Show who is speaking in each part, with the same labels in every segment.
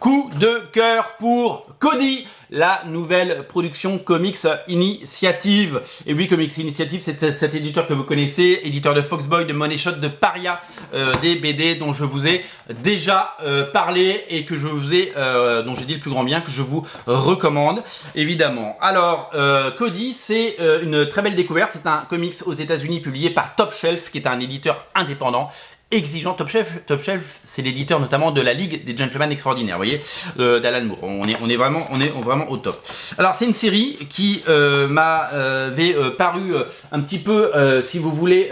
Speaker 1: Coup de cœur pour Cody, la nouvelle production Comics Initiative. Et oui, Comics Initiative, c'est cet éditeur que vous connaissez, éditeur de Foxboy, de Money Shot, de Paria, des BD dont je vous ai déjà parlé et que je vous ai, dont j'ai dit le plus grand bien, que je vous recommande, évidemment. Alors, Cody, c'est une très belle découverte. C'est un comics aux États-Unis publié par Top Shelf, qui est un éditeur indépendant exigeant. Top Shelf, c'est l'éditeur notamment de la Ligue des Gentlemen Extraordinaires, vous voyez, d'Alan Moore. On est vraiment au top. Alors c'est une série qui m'avait paru un petit peu, si vous voulez,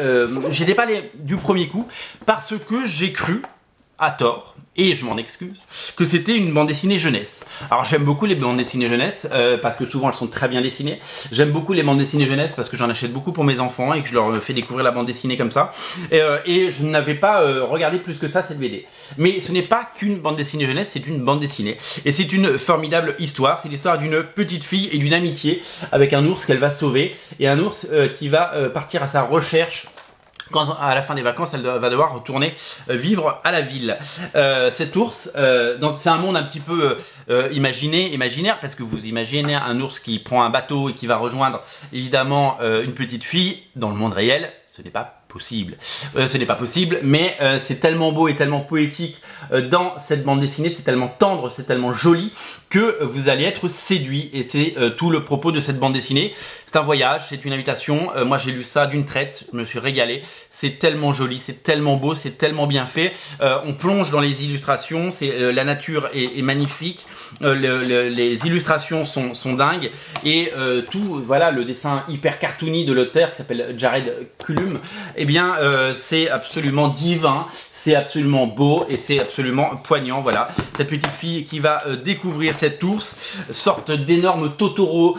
Speaker 1: j'étais pas du premier coup, parce que j'ai cru, à tort, et je m'en excuse, que c'était une bande dessinée jeunesse. Alors j'aime beaucoup les bandes dessinées jeunesse, parce que souvent elles sont très bien dessinées. J'aime beaucoup les bandes dessinées jeunesse parce que j'en achète beaucoup pour mes enfants et que je leur fais découvrir la bande dessinée comme ça. Et je n'avais pas regardé plus que ça cette BD. Mais ce n'est pas qu'une bande dessinée jeunesse, c'est une bande dessinée. Et c'est une formidable histoire. C'est l'histoire d'une petite fille et d'une amitié avec un ours qu'elle va sauver. Et un ours qui va partir à sa recherche quand à la fin des vacances, elle va devoir retourner vivre à la ville. Cet ours, c'est un monde un petit peu imaginaire, parce que vous imaginez un ours qui prend un bateau et qui va rejoindre évidemment une petite fille. Dans le monde réel, ce n'est pas possible. Mais c'est tellement beau et tellement poétique dans cette bande dessinée, c'est tellement tendre, c'est tellement joli que vous allez être séduit, et c'est tout le propos de cette bande dessinée. C'est un voyage, c'est une invitation. Moi j'ai lu ça d'une traite, je me suis régalé. C'est tellement joli, c'est tellement beau, c'est tellement bien fait. On plonge dans les illustrations, la nature est magnifique, les illustrations sont dingues, et tout, voilà, le dessin hyper cartoony de l'auteur qui s'appelle Jared Cullum, eh bien c'est absolument divin, c'est absolument beau et c'est absolument poignant. Voilà, cette petite fille qui va découvrir cet ours, sorte d'énorme Totoro,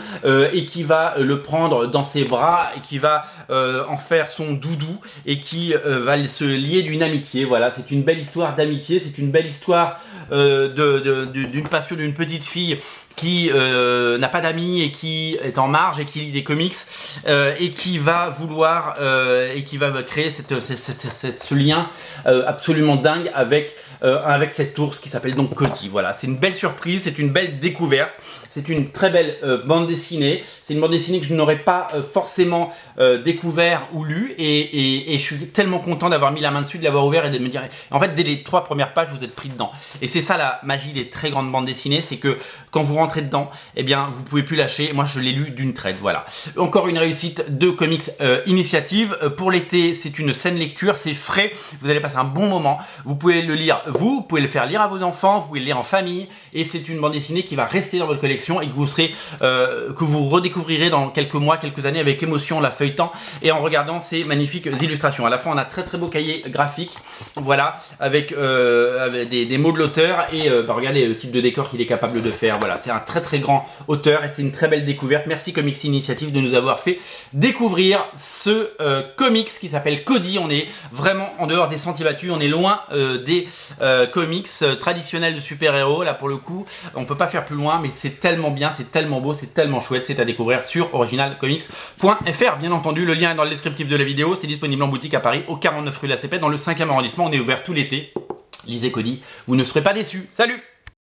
Speaker 1: et qui va le prendre dans ses bras et qui va en faire son doudou et qui va se lier d'une amitié. Voilà, c'est une belle histoire d'amitié, c'est une belle histoire d'une passion d'une petite fille qui n'a pas d'amis et qui est en marge et qui lit des comics, et qui va vouloir et qui va créer ce lien absolument dingue avec cet ours qui s'appelle donc Cody. Voilà, c'est une belle surprise, c'est une belle découverte, c'est une très belle bande dessinée. C'est une bande dessinée que je n'aurais pas forcément découvert ou lu, et je suis tellement content d'avoir mis la main dessus, de l'avoir ouvert et de me dire, en fait dès les 3 premières pages vous êtes pris dedans. Et c'est ça la magie des très grandes bandes dessinées, c'est que quand vous rentrez dedans, eh bien vous pouvez plus lâcher. Moi je l'ai lu d'une traite. Voilà, encore une réussite de Comics Initiative. Pour l'été, c'est une saine lecture, c'est frais, vous allez passer un bon moment. Vous pouvez le lire vous pouvez le faire lire à vos enfants, vous pouvez le lire en famille, et c'est une bande dessinée qui va rester dans votre collection et que vous redécouvrir dans quelques mois, quelques années avec émotion, la feuilletant et en regardant ces magnifiques illustrations. À la fin, on a très beau cahier graphique, voilà, avec des mots de l'auteur, et regardez le type de décor qu'il est capable de faire. Voilà, c'est un très grand auteur et c'est une très belle découverte. Merci Comics Initiative de nous avoir fait découvrir ce comics qui s'appelle Cody. On est vraiment en dehors des sentiers battus, on est loin des comics traditionnels de super-héros. Là pour le coup, on peut pas faire plus loin, mais c'est tellement bien, c'est tellement beau, c'est tellement chouette. C'est à découvrir sur originalcomics.fr. Bien entendu, le lien est dans le descriptif de la vidéo. C'est disponible en boutique à Paris, au 49 rue de la Cépette, dans le 5e arrondissement. On est ouvert tout l'été. Lisez Cody, vous ne serez pas déçus. Salut!